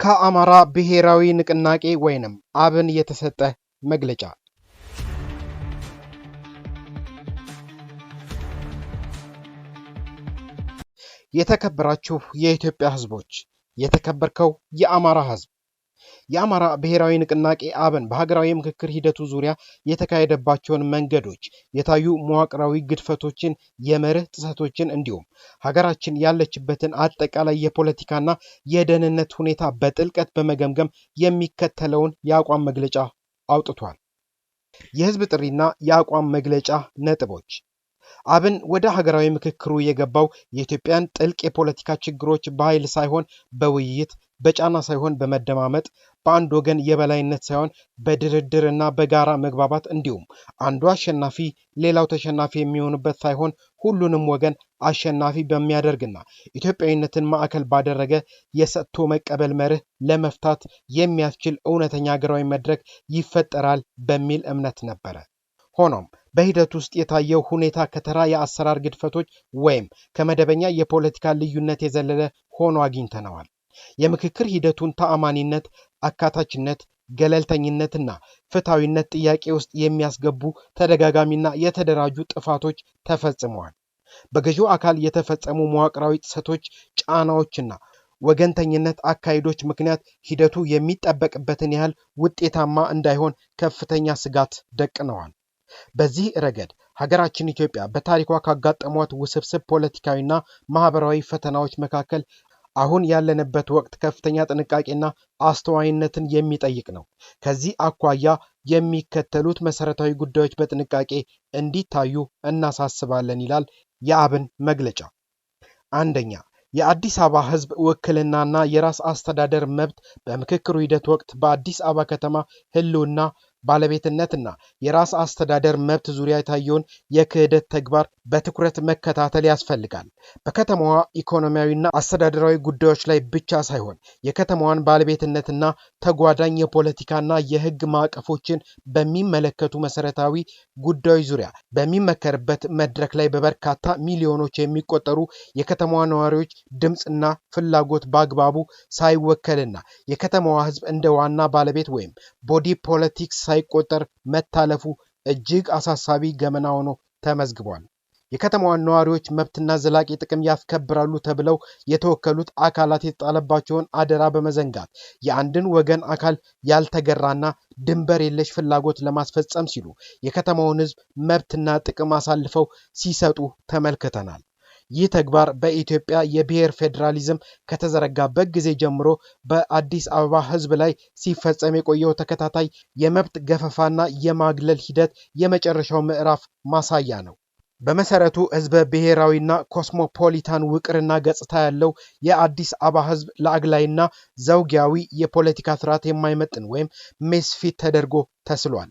ከአማራ ብሔራዊ ንቅናቄ ወይንም አብን የተሰጠ መግለጫ። የተከበራችሁ የኢትዮጵያ ሕዝቦች፣ የተከበርከው የአማራ ሕዝብ፣ የአማራ ብሔራዊ ንቅናቄ አብን በሀገራዊ ምክክር ሂደቱ ዙሪያ የተካሄደባቸውን መንገዶች፣ የታዩ መዋቅራዊ ግድፈቶችን፣ የመርህ ጥሰቶችን እንዲሁም ሀገራችን ያለችበትን አጠቃላይ የፖለቲካና የደህንነት ሁኔታ በጥልቀት በመገምገም የሚከተለውን የአቋም መግለጫ አውጥቷል። የህዝብ ጥሪና የአቋም መግለጫ ነጥቦች። አብን ወደ ሀገራዊ ምክክሩ የገባው የኢትዮጵያን ጥልቅ የፖለቲካ ችግሮች በኃይል ሳይሆን በውይይት፣ በጫና ሳይሆን በመደማመጥ፣ በአንድ ወገን የበላይነት ሳይሆን በድርድርና በጋራ መግባባት እንዲሁም አንዱ አሸናፊ ሌላው ተሸናፊ የሚሆንበት ሳይሆን ሁሉንም ወገን አሸናፊ በሚያደርግና ኢትዮጵያዊነትን ማዕከል ባደረገ የሰጥቶ መቀበል መርህ ለመፍታት የሚያስችል እውነተኛ ሀገራዊ መድረክ ይፈጠራል በሚል እምነት ነበረ። ሆኖም በሂደት ውስጥ የታየው ሁኔታ ከተራ የአሰራር ግድፈቶች ወይም ከመደበኛ የፖለቲካ ልዩነት የዘለለ ሆኖ አግኝተነዋል። የምክክር ሂደቱን ተአማኒነት፣ አካታችነት፣ ገለልተኝነትና ፍትሐዊነት ጥያቄ ውስጥ የሚያስገቡ ተደጋጋሚና የተደራጁ ጥፋቶች ተፈጽመዋል። በገዢው አካል የተፈጸሙ መዋቅራዊ ጥሰቶች፣ ጫናዎችና ወገንተኝነት አካሄዶች ምክንያት ሂደቱ የሚጠበቅበትን ያህል ውጤታማ እንዳይሆን ከፍተኛ ስጋት ደቅነዋል። በዚህ ረገድ ሀገራችን ኢትዮጵያ በታሪኳ ካጋጠሟት ውስብስብ ፖለቲካዊና ማህበራዊ ፈተናዎች መካከል አሁን ያለንበት ወቅት ከፍተኛ ጥንቃቄና አስተዋይነትን የሚጠይቅ ነው። ከዚህ አኳያ የሚከተሉት መሰረታዊ ጉዳዮች በጥንቃቄ እንዲታዩ እናሳስባለን ይላል የአብን መግለጫ። አንደኛ፣ የአዲስ አበባ ህዝብ ውክልናና የራስ አስተዳደር መብት በምክክሩ ሂደት ወቅት በአዲስ አበባ ከተማ ህልውና ባለቤትነትና የራስ አስተዳደር መብት ዙሪያ የታየውን የክህደት ተግባር በትኩረት መከታተል ያስፈልጋል። በከተማዋ ኢኮኖሚያዊና አስተዳደራዊ ጉዳዮች ላይ ብቻ ሳይሆን የከተማዋን ባለቤትነትና ተጓዳኝ የፖለቲካና የህግ ማዕቀፎችን በሚመለከቱ መሰረታዊ ጉዳዮች ዙሪያ በሚመከርበት መድረክ ላይ በበርካታ ሚሊዮኖች የሚቆጠሩ የከተማዋ ነዋሪዎች ድምፅና ፍላጎት በአግባቡ ሳይወከልና የከተማዋ ህዝብ እንደ ዋና ባለቤት ወይም ቦዲ ፖለቲክስ ሳይቆጠር መታለፉ እጅግ አሳሳቢ ገመና ሆኖ ተመዝግቧል። የከተማዋን ነዋሪዎች መብትና ዘላቂ ጥቅም ያስከብራሉ ተብለው የተወከሉት አካላት የተጣለባቸውን አደራ በመዘንጋት የአንድን ወገን አካል ያልተገራና ድንበር የለሽ ፍላጎት ለማስፈጸም ሲሉ የከተማውን ህዝብ መብትና ጥቅም አሳልፈው ሲሰጡ ተመልክተናል። ይህ ተግባር በኢትዮጵያ የብሔር ፌዴራሊዝም ከተዘረጋበት ጊዜ ጀምሮ በአዲስ አበባ ህዝብ ላይ ሲፈጸም የቆየው ተከታታይ የመብት ገፈፋና የማግለል ሂደት የመጨረሻው ምዕራፍ ማሳያ ነው። በመሰረቱ ህዝበ ብሔራዊና ኮስሞፖሊታን ውቅርና ገጽታ ያለው የአዲስ አበባ ህዝብ ለአግላይና ዘውጊያዊ የፖለቲካ ስርዓት የማይመጥን ወይም ሜስፊት ተደርጎ ተስሏል።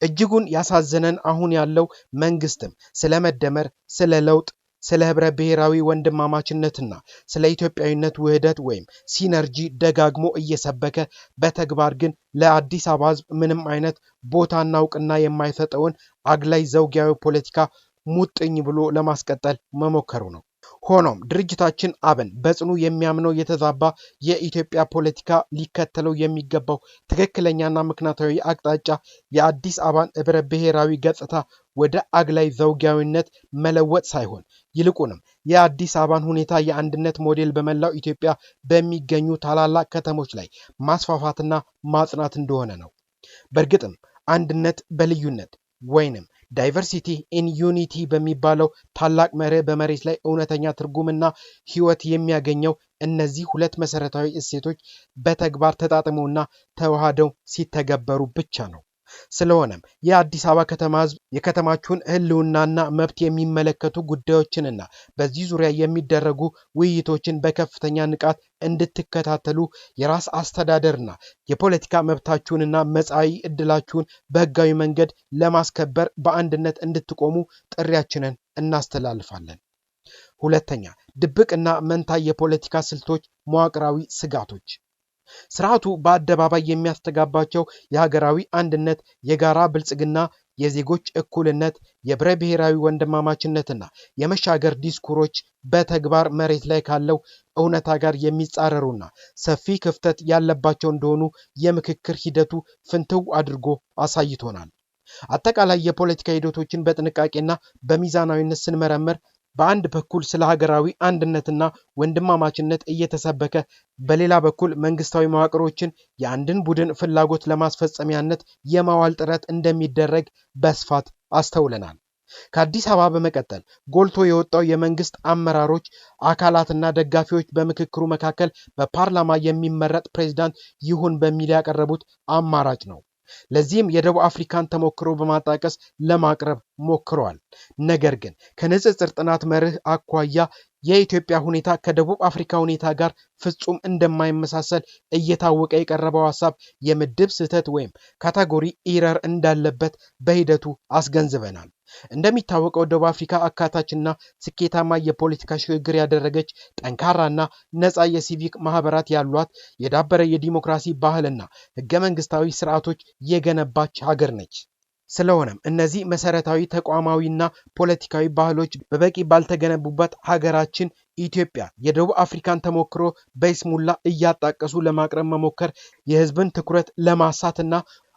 እጅጉን ያሳዘነን አሁን ያለው መንግስትም ስለ መደመር፣ ስለ ለውጥ፣ ስለ ህብረ ብሔራዊ ወንድማማችነትና ስለ ኢትዮጵያዊነት ውህደት ወይም ሲነርጂ ደጋግሞ እየሰበከ በተግባር ግን ለአዲስ አበባ ህዝብ ምንም አይነት ቦታና እውቅና የማይሰጠውን አግላይ ዘውጊያዊ ፖለቲካ ሙጥኝ ብሎ ለማስቀጠል መሞከሩ ነው። ሆኖም ድርጅታችን አብን በጽኑ የሚያምነው የተዛባ የኢትዮጵያ ፖለቲካ ሊከተለው የሚገባው ትክክለኛና ምክንያታዊ አቅጣጫ የአዲስ አበባን ህብረ ብሔራዊ ገጽታ ወደ አግላይ ዘውጊያዊነት መለወጥ ሳይሆን ይልቁንም የአዲስ አበባን ሁኔታ የአንድነት ሞዴል በመላው ኢትዮጵያ በሚገኙ ታላላቅ ከተሞች ላይ ማስፋፋትና ማጽናት እንደሆነ ነው። በእርግጥም አንድነት በልዩነት ወይንም ዳይቨርሲቲ ኢን ዩኒቲ በሚባለው ታላቅ መርህ በመሬት ላይ እውነተኛ ትርጉምና ህይወት የሚያገኘው እነዚህ ሁለት መሰረታዊ እሴቶች በተግባር ተጣጥመውና ተዋህደው ሲተገበሩ ብቻ ነው። ስለሆነም የአዲስ አበባ ከተማ ህዝብ የከተማችሁን ህልውናና መብት የሚመለከቱ ጉዳዮችንና በዚህ ዙሪያ የሚደረጉ ውይይቶችን በከፍተኛ ንቃት እንድትከታተሉ፣ የራስ አስተዳደርና የፖለቲካ መብታችሁንና መጻኢ ዕድላችሁን በህጋዊ መንገድ ለማስከበር በአንድነት እንድትቆሙ ጥሪያችንን እናስተላልፋለን። ሁለተኛ፣ ድብቅና መንታ የፖለቲካ ስልቶች፣ መዋቅራዊ ስጋቶች። ስርዓቱ በአደባባይ የሚያስተጋባቸው የሀገራዊ አንድነት፣ የጋራ ብልጽግና፣ የዜጎች እኩልነት፣ የህብረ ብሔራዊ ወንድማማችነትና የመሻገር ዲስኩሮች በተግባር መሬት ላይ ካለው እውነታ ጋር የሚጻረሩና ሰፊ ክፍተት ያለባቸው እንደሆኑ የምክክር ሂደቱ ፍንትው አድርጎ አሳይቶናል። አጠቃላይ የፖለቲካ ሂደቶችን በጥንቃቄና በሚዛናዊነት ስንመረምር በአንድ በኩል ስለ ሀገራዊ አንድነትና ወንድማማችነት እየተሰበከ በሌላ በኩል መንግስታዊ መዋቅሮችን የአንድን ቡድን ፍላጎት ለማስፈጸሚያነት የማዋል ጥረት እንደሚደረግ በስፋት አስተውለናል። ከአዲስ አበባ በመቀጠል ጎልቶ የወጣው የመንግስት አመራሮች አካላትና ደጋፊዎች በምክክሩ መካከል በፓርላማ የሚመረጥ ፕሬዝዳንት ይሁን በሚል ያቀረቡት አማራጭ ነው። ለዚህም የደቡብ አፍሪካን ተሞክሮ በማጣቀስ ለማቅረብ ሞክረዋል። ነገር ግን ከንጽጽር ጥናት መርህ አኳያ የኢትዮጵያ ሁኔታ ከደቡብ አፍሪካ ሁኔታ ጋር ፍጹም እንደማይመሳሰል እየታወቀ የቀረበው ሐሳብ የምድብ ስህተት ወይም ካታጎሪ ኢረር እንዳለበት በሂደቱ አስገንዝበናል። እንደሚታወቀው ደቡብ አፍሪካ አካታችና ስኬታማ የፖለቲካ ሽግግር ያደረገች ጠንካራና ነፃ የሲቪክ ማህበራት ያሏት የዳበረ የዲሞክራሲ ባህልና ህገ መንግስታዊ ስርዓቶች የገነባች ሀገር ነች። ስለሆነም እነዚህ መሰረታዊ ተቋማዊና ፖለቲካዊ ባህሎች በበቂ ባልተገነቡበት ሀገራችን ኢትዮጵያ የደቡብ አፍሪካን ተሞክሮ በይስሙላ እያጣቀሱ ለማቅረብ መሞከር የህዝብን ትኩረት ለማሳትና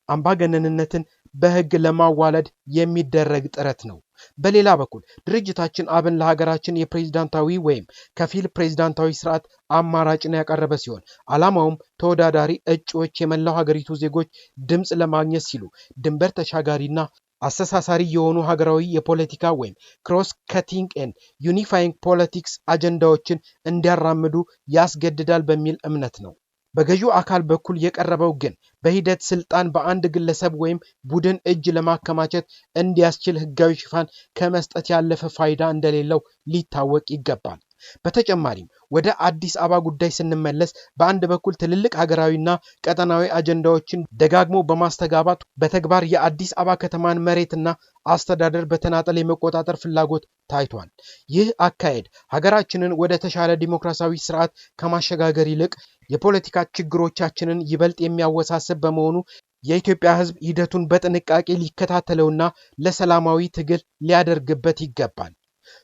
አምባገነንነትን በህግ ለማዋለድ የሚደረግ ጥረት ነው። በሌላ በኩል ድርጅታችን አብን ለሀገራችን የፕሬዝዳንታዊ ወይም ከፊል ፕሬዝዳንታዊ ስርዓት አማራጭን ያቀረበ ሲሆን ዓላማውም ተወዳዳሪ እጩዎች የመላው ሀገሪቱ ዜጎች ድምፅ ለማግኘት ሲሉ ድንበር ተሻጋሪና አስተሳሳሪ የሆኑ ሀገራዊ የፖለቲካ ወይም ክሮስ ከቲንግ ኤንድ ዩኒፋይንግ ፖለቲክስ አጀንዳዎችን እንዲያራምዱ ያስገድዳል በሚል እምነት ነው። በገዢው አካል በኩል የቀረበው ግን በሂደት ስልጣን በአንድ ግለሰብ ወይም ቡድን እጅ ለማከማቸት እንዲያስችል ህጋዊ ሽፋን ከመስጠት ያለፈ ፋይዳ እንደሌለው ሊታወቅ ይገባል። በተጨማሪም ወደ አዲስ አበባ ጉዳይ ስንመለስ በአንድ በኩል ትልልቅ ሀገራዊና ቀጠናዊ አጀንዳዎችን ደጋግሞ በማስተጋባት በተግባር የአዲስ አበባ ከተማን መሬትና አስተዳደር በተናጠል የመቆጣጠር ፍላጎት ታይቷል። ይህ አካሄድ ሀገራችንን ወደ ተሻለ ዲሞክራሲያዊ ስርዓት ከማሸጋገር ይልቅ የፖለቲካ ችግሮቻችንን ይበልጥ የሚያወሳስብ በመሆኑ የኢትዮጵያ ህዝብ ሂደቱን በጥንቃቄ ሊከታተለውና ለሰላማዊ ትግል ሊያደርግበት ይገባል።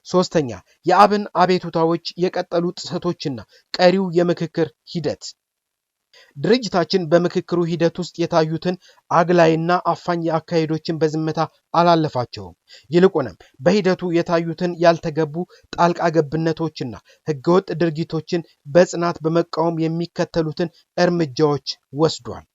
ሶስተኛ፣ የአብን አቤቱታዎች፣ የቀጠሉ ጥሰቶችና ቀሪው የምክክር ሂደት። ድርጅታችን በምክክሩ ሂደት ውስጥ የታዩትን አግላይና አፋኝ አካሄዶችን በዝምታ አላለፋቸውም። ይልቁንም በሂደቱ የታዩትን ያልተገቡ ጣልቃ ገብነቶችና ህገወጥ ድርጊቶችን በጽናት በመቃወም የሚከተሉትን እርምጃዎች ወስዷል።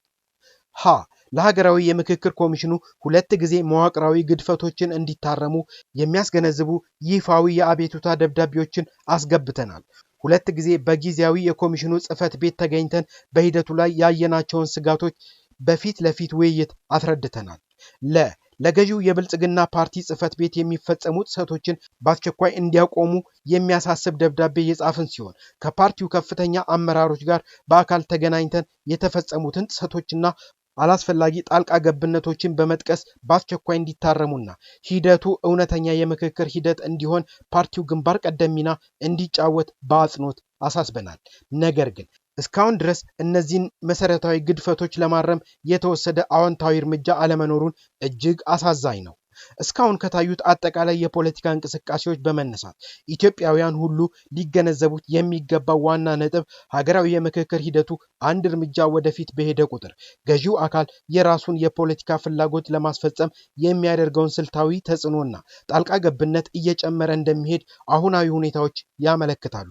ለሀገራዊ የምክክር ኮሚሽኑ 2 ጊዜ መዋቅራዊ ግድፈቶችን እንዲታረሙ የሚያስገነዝቡ ይፋዊ የአቤቱታ ደብዳቤዎችን አስገብተናል። 2 ጊዜ በጊዜያዊ የኮሚሽኑ ጽህፈት ቤት ተገኝተን በሂደቱ ላይ ያየናቸውን ስጋቶች በፊት ለፊት ውይይት አስረድተናል። ለገዢው የብልጽግና ፓርቲ ጽህፈት ቤት የሚፈጸሙ ጥሰቶችን በአስቸኳይ እንዲያቆሙ የሚያሳስብ ደብዳቤ የጻፍን ሲሆን ከፓርቲው ከፍተኛ አመራሮች ጋር በአካል ተገናኝተን የተፈጸሙትን ጥሰቶችና አላስፈላጊ ጣልቃ ገብነቶችን በመጥቀስ በአስቸኳይ እንዲታረሙና ሂደቱ እውነተኛ የምክክር ሂደት እንዲሆን ፓርቲው ግንባር ቀደም ሚና እንዲጫወት በአጽንኦት አሳስበናል። ነገር ግን እስካሁን ድረስ እነዚህን መሰረታዊ ግድፈቶች ለማረም የተወሰደ አዎንታዊ እርምጃ አለመኖሩን እጅግ አሳዛኝ ነው። እስካሁን ከታዩት አጠቃላይ የፖለቲካ እንቅስቃሴዎች በመነሳት ኢትዮጵያውያን ሁሉ ሊገነዘቡት የሚገባው ዋና ነጥብ ሀገራዊ የምክክር ሂደቱ አንድ እርምጃ ወደፊት በሄደ ቁጥር ገዢው አካል የራሱን የፖለቲካ ፍላጎት ለማስፈጸም የሚያደርገውን ስልታዊ ተጽዕኖና ጣልቃ ገብነት እየጨመረ እንደሚሄድ አሁናዊ ሁኔታዎች ያመለክታሉ።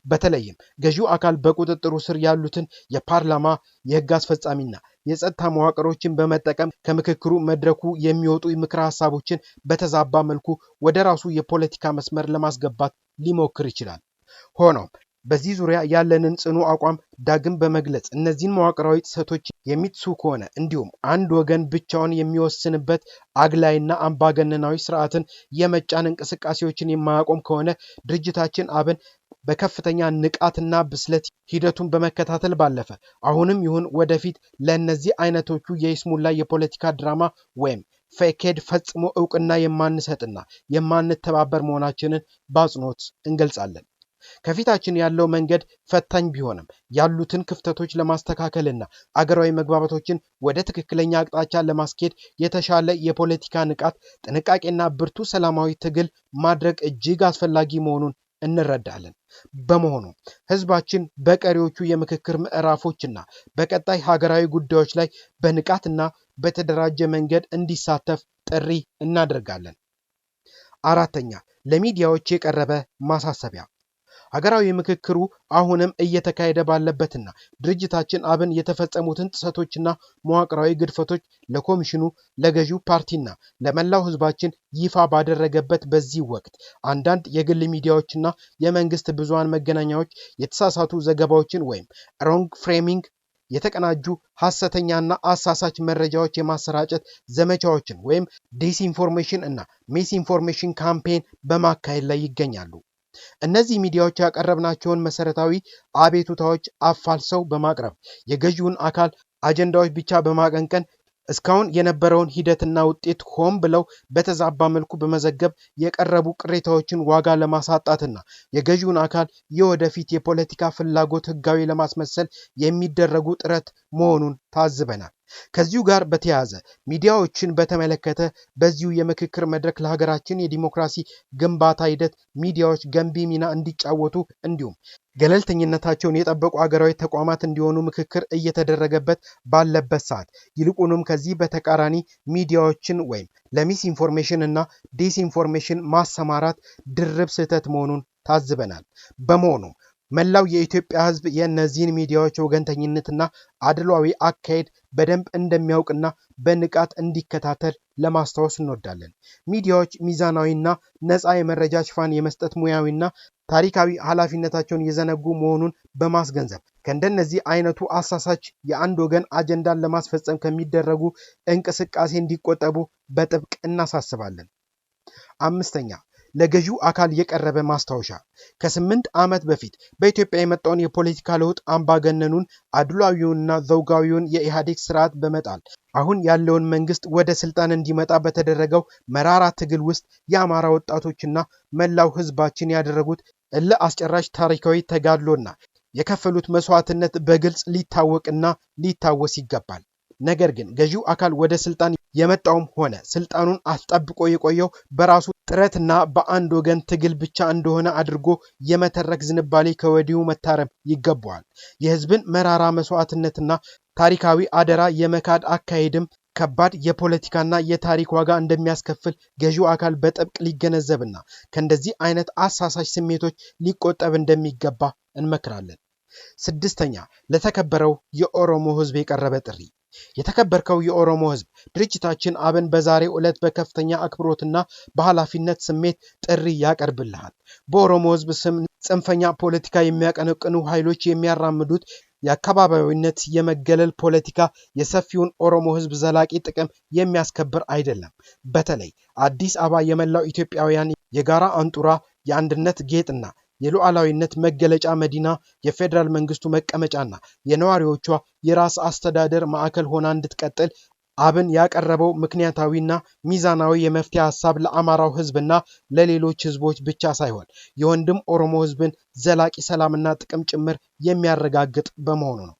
በተለይም ገዢው አካል በቁጥጥሩ ስር ያሉትን የፓርላማ፣ የህግ አስፈጻሚና የጸጥታ መዋቅሮችን በመጠቀም ከምክክሩ መድረኩ የሚወጡ ምክረ ሐሳቦችን በተዛባ መልኩ ወደ ራሱ የፖለቲካ መስመር ለማስገባት ሊሞክር ይችላል። ሆኖም በዚህ ዙሪያ ያለንን ጽኑ አቋም ዳግም በመግለጽ እነዚህን መዋቅራዊ ጥሰቶች የሚጥሱ ከሆነ እንዲሁም አንድ ወገን ብቻውን የሚወስንበት አግላይና አምባገነናዊ ስርዓትን የመጫን እንቅስቃሴዎችን የማያቆም ከሆነ ድርጅታችን አብን በከፍተኛ ንቃትና ብስለት ሂደቱን በመከታተል ባለፈ አሁንም ይሁን ወደፊት ለእነዚህ አይነቶቹ የይስሙላ የፖለቲካ ድራማ ወይም ፌኬድ ፈጽሞ እውቅና የማንሰጥና የማንተባበር መሆናችንን በአጽንኦት እንገልጻለን። ከፊታችን ያለው መንገድ ፈታኝ ቢሆንም ያሉትን ክፍተቶች ለማስተካከልና አገራዊ መግባባቶችን ወደ ትክክለኛ አቅጣጫ ለማስኬድ የተሻለ የፖለቲካ ንቃት፣ ጥንቃቄና ብርቱ ሰላማዊ ትግል ማድረግ እጅግ አስፈላጊ መሆኑን እንረዳለን። በመሆኑ ህዝባችን በቀሪዎቹ የምክክር ምዕራፎችና በቀጣይ ሀገራዊ ጉዳዮች ላይ በንቃትና በተደራጀ መንገድ እንዲሳተፍ ጥሪ እናደርጋለን። አራተኛ፣ ለሚዲያዎች የቀረበ ማሳሰቢያ። ሀገራዊ ምክክሩ አሁንም እየተካሄደ ባለበትና ድርጅታችን አብን የተፈጸሙትን ጥሰቶችና መዋቅራዊ ግድፈቶች ለኮሚሽኑ፣ ለገዢው ፓርቲና ለመላው ህዝባችን ይፋ ባደረገበት በዚህ ወቅት አንዳንድ የግል ሚዲያዎችና የመንግስት ብዙሃን መገናኛዎች የተሳሳቱ ዘገባዎችን ወይም ሮንግ ፍሬሚንግ የተቀናጁ ሐሰተኛና አሳሳች መረጃዎች የማሰራጨት ዘመቻዎችን ወይም ዲስኢንፎርሜሽን እና ሚስኢንፎርሜሽን ካምፔን በማካሄድ ላይ ይገኛሉ። እነዚህ ሚዲያዎች ያቀረብናቸውን መሰረታዊ አቤቱታዎች አፋልሰው በማቅረብ የገዢውን አካል አጀንዳዎች ብቻ በማቀንቀን እስካሁን የነበረውን ሂደትና ውጤት ሆን ብለው በተዛባ መልኩ በመዘገብ የቀረቡ ቅሬታዎችን ዋጋ ለማሳጣትና የገዢውን አካል የወደፊት የፖለቲካ ፍላጎት ህጋዊ ለማስመሰል የሚደረጉ ጥረት መሆኑን ታዝበናል። ከዚሁ ጋር በተያያዘ ሚዲያዎችን በተመለከተ በዚሁ የምክክር መድረክ ለሀገራችን የዲሞክራሲ ግንባታ ሂደት ሚዲያዎች ገንቢ ሚና እንዲጫወቱ እንዲሁም ገለልተኝነታቸውን የጠበቁ ሀገራዊ ተቋማት እንዲሆኑ ምክክር እየተደረገበት ባለበት ሰዓት ይልቁንም ከዚህ በተቃራኒ ሚዲያዎችን ወይም ለሚስ ኢንፎርሜሽን እና ዲስኢንፎርሜሽን ማሰማራት ድርብ ስህተት መሆኑን ታዝበናል። በመሆኑም መላው የኢትዮጵያ ህዝብ የእነዚህን ሚዲያዎች ወገንተኝነትና አድሏዊ አካሄድ በደንብ እንደሚያውቅና በንቃት እንዲከታተል ለማስታወስ እንወዳለን። ሚዲያዎች ሚዛናዊና ነፃ የመረጃ ሽፋን የመስጠት ሙያዊና ታሪካዊ ኃላፊነታቸውን የዘነጉ መሆኑን በማስገንዘብ ከእንደነዚህ አይነቱ አሳሳች የአንድ ወገን አጀንዳን ለማስፈጸም ከሚደረጉ እንቅስቃሴ እንዲቆጠቡ በጥብቅ እናሳስባለን። አምስተኛ፣ ለገዢው አካል የቀረበ ማስታወሻ። ከ8 ዓመት በፊት በኢትዮጵያ የመጣውን የፖለቲካ ለውጥ አምባገነኑን አድሏዊውንና ዘውጋዊውን የኢህአዴግ ስርዓት በመጣል አሁን ያለውን መንግስት ወደ ስልጣን እንዲመጣ በተደረገው መራራ ትግል ውስጥ የአማራ ወጣቶችና መላው ህዝባችን ያደረጉት እልህ አስጨራሽ ታሪካዊ ተጋድሎና የከፈሉት መስዋዕትነት በግልጽ ሊታወቅና ሊታወስ ይገባል። ነገር ግን ገዢው አካል ወደ ስልጣን የመጣውም ሆነ ስልጣኑን አስጠብቆ የቆየው በራሱ ጥረትና በአንድ ወገን ትግል ብቻ እንደሆነ አድርጎ የመተረክ ዝንባሌ ከወዲሁ መታረም ይገባዋል። የህዝብን መራራ መስዋዕትነትና ታሪካዊ አደራ የመካድ አካሄድም ከባድ የፖለቲካና የታሪክ ዋጋ እንደሚያስከፍል ገዢው አካል በጥብቅ ሊገነዘብና ከእንደዚህ አይነት አሳሳች ስሜቶች ሊቆጠብ እንደሚገባ እንመክራለን። ስድስተኛ፣ ለተከበረው የኦሮሞ ህዝብ የቀረበ ጥሪ። የተከበርከው የኦሮሞ ህዝብ፣ ድርጅታችን አብን በዛሬው ዕለት በከፍተኛ አክብሮትና በኃላፊነት ስሜት ጥሪ ያቀርብልሃል። በኦሮሞ ህዝብ ስም ጽንፈኛ ፖለቲካ የሚያቀነቅኑ ኃይሎች የሚያራምዱት የአካባቢያዊነት የመገለል ፖለቲካ የሰፊውን ኦሮሞ ህዝብ ዘላቂ ጥቅም የሚያስከብር አይደለም። በተለይ አዲስ አበባ የመላው ኢትዮጵያውያን የጋራ አንጡራ፣ የአንድነት ጌጥና የሉዓላዊነት መገለጫ መዲና፣ የፌደራል መንግስቱ መቀመጫና የነዋሪዎቿ የራስ አስተዳደር ማዕከል ሆና እንድትቀጥል አብን ያቀረበው ምክንያታዊና ሚዛናዊ የመፍትሄ ሐሳብ ለአማራው ህዝብና ለሌሎች ህዝቦች ብቻ ሳይሆን የወንድም ኦሮሞ ህዝብን ዘላቂ ሰላምና ጥቅም ጭምር የሚያረጋግጥ በመሆኑ ነው።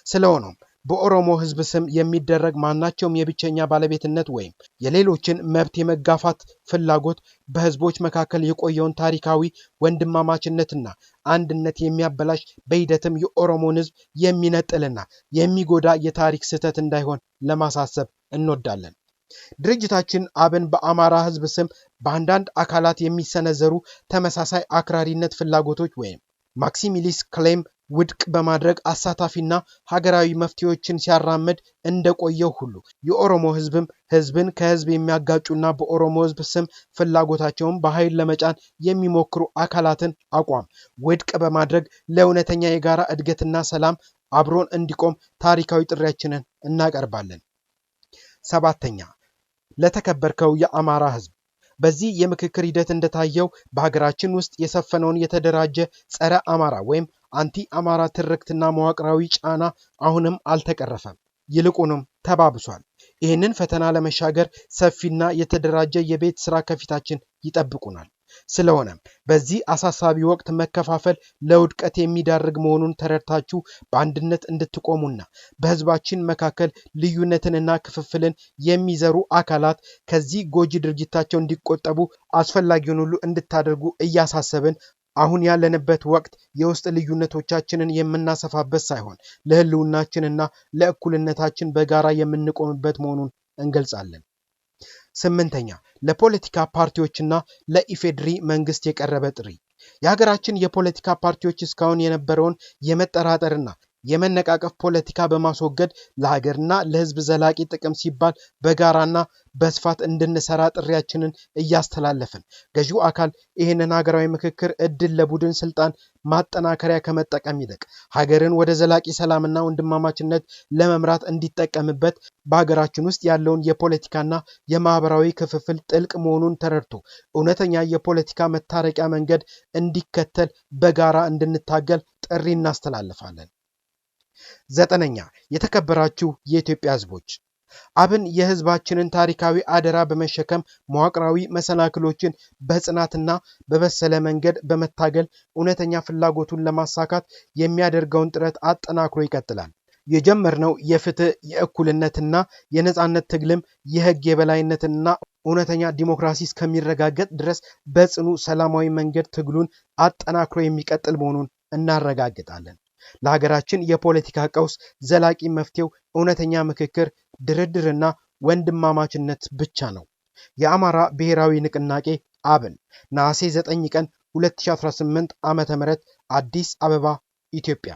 ስለሆነም በኦሮሞ ህዝብ ስም የሚደረግ ማናቸውም የብቸኛ ባለቤትነት ወይም የሌሎችን መብት የመጋፋት ፍላጎት በህዝቦች መካከል የቆየውን ታሪካዊ ወንድማማችነትና አንድነት የሚያበላሽ በሂደትም የኦሮሞን ህዝብ የሚነጥልና የሚጎዳ የታሪክ ስህተት እንዳይሆን ለማሳሰብ እንወዳለን። ድርጅታችን አብን በአማራ ህዝብ ስም በአንዳንድ አካላት የሚሰነዘሩ ተመሳሳይ አክራሪነት ፍላጎቶች ወይም ማክሲሚሊስ ክሌም ውድቅ በማድረግ አሳታፊና ሀገራዊ መፍትሄዎችን ሲያራምድ እንደቆየው ሁሉ የኦሮሞ ህዝብም ህዝብን ከህዝብ የሚያጋጩና በኦሮሞ ህዝብ ስም ፍላጎታቸውን በኃይል ለመጫን የሚሞክሩ አካላትን አቋም ውድቅ በማድረግ ለእውነተኛ የጋራ እድገትና ሰላም አብሮን እንዲቆም ታሪካዊ ጥሪያችንን እናቀርባለን። ሰባተኛ፣ ለተከበርከው የአማራ ህዝብ፣ በዚህ የምክክር ሂደት እንደታየው በሀገራችን ውስጥ የሰፈነውን የተደራጀ ጸረ አማራ ወይም አንቲ አማራ ትርክትና መዋቅራዊ ጫና አሁንም አልተቀረፈም፣ ይልቁንም ተባብሷል። ይህንን ፈተና ለመሻገር ሰፊና የተደራጀ የቤት ስራ ከፊታችን ይጠብቁናል። ስለሆነም በዚህ አሳሳቢ ወቅት መከፋፈል ለውድቀት የሚዳርግ መሆኑን ተረድታችሁ በአንድነት እንድትቆሙና በህዝባችን መካከል ልዩነትንና ክፍፍልን የሚዘሩ አካላት ከዚህ ጎጂ ድርጊታቸው እንዲቆጠቡ አስፈላጊውን ሁሉ እንድታደርጉ እያሳሰብን አሁን ያለንበት ወቅት የውስጥ ልዩነቶቻችንን የምናሰፋበት ሳይሆን ለህልውናችንና ለእኩልነታችን በጋራ የምንቆምበት መሆኑን እንገልጻለን። ስምንተኛ ለፖለቲካ ፓርቲዎችና ለኢፌድሪ መንግስት የቀረበ ጥሪ። የሀገራችን የፖለቲካ ፓርቲዎች እስካሁን የነበረውን የመጠራጠርና የመነቃቀፍ ፖለቲካ በማስወገድ ለሀገርና ለህዝብ ዘላቂ ጥቅም ሲባል በጋራና በስፋት እንድንሰራ ጥሪያችንን እያስተላለፍን ገዢው አካል ይህንን ሀገራዊ ምክክር እድል ለቡድን ስልጣን ማጠናከሪያ ከመጠቀም ይልቅ ሀገርን ወደ ዘላቂ ሰላምና ወንድማማችነት ለመምራት እንዲጠቀምበት በሀገራችን ውስጥ ያለውን የፖለቲካና የማህበራዊ ክፍፍል ጥልቅ መሆኑን ተረድቶ እውነተኛ የፖለቲካ መታረቂያ መንገድ እንዲከተል በጋራ እንድንታገል ጥሪ እናስተላልፋለን። ዘጠነኛ የተከበራችሁ የኢትዮጵያ ህዝቦች አብን የህዝባችንን ታሪካዊ አደራ በመሸከም መዋቅራዊ መሰናክሎችን በጽናትና በበሰለ መንገድ በመታገል እውነተኛ ፍላጎቱን ለማሳካት የሚያደርገውን ጥረት አጠናክሮ ይቀጥላል። የጀመርነው የፍትህ የእኩልነትና የነጻነት ትግልም የህግ የበላይነትና እውነተኛ ዲሞክራሲ እስከሚረጋገጥ ድረስ በጽኑ ሰላማዊ መንገድ ትግሉን አጠናክሮ የሚቀጥል መሆኑን እናረጋግጣለን። ለሀገራችን የፖለቲካ ቀውስ ዘላቂ መፍትሄው እውነተኛ ምክክር፣ ድርድርና ወንድማማችነት ብቻ ነው። የአማራ ብሔራዊ ንቅናቄ አብን ነሐሴ 9 ቀን 2018 ዓ.ም አዲስ አበባ ኢትዮጵያ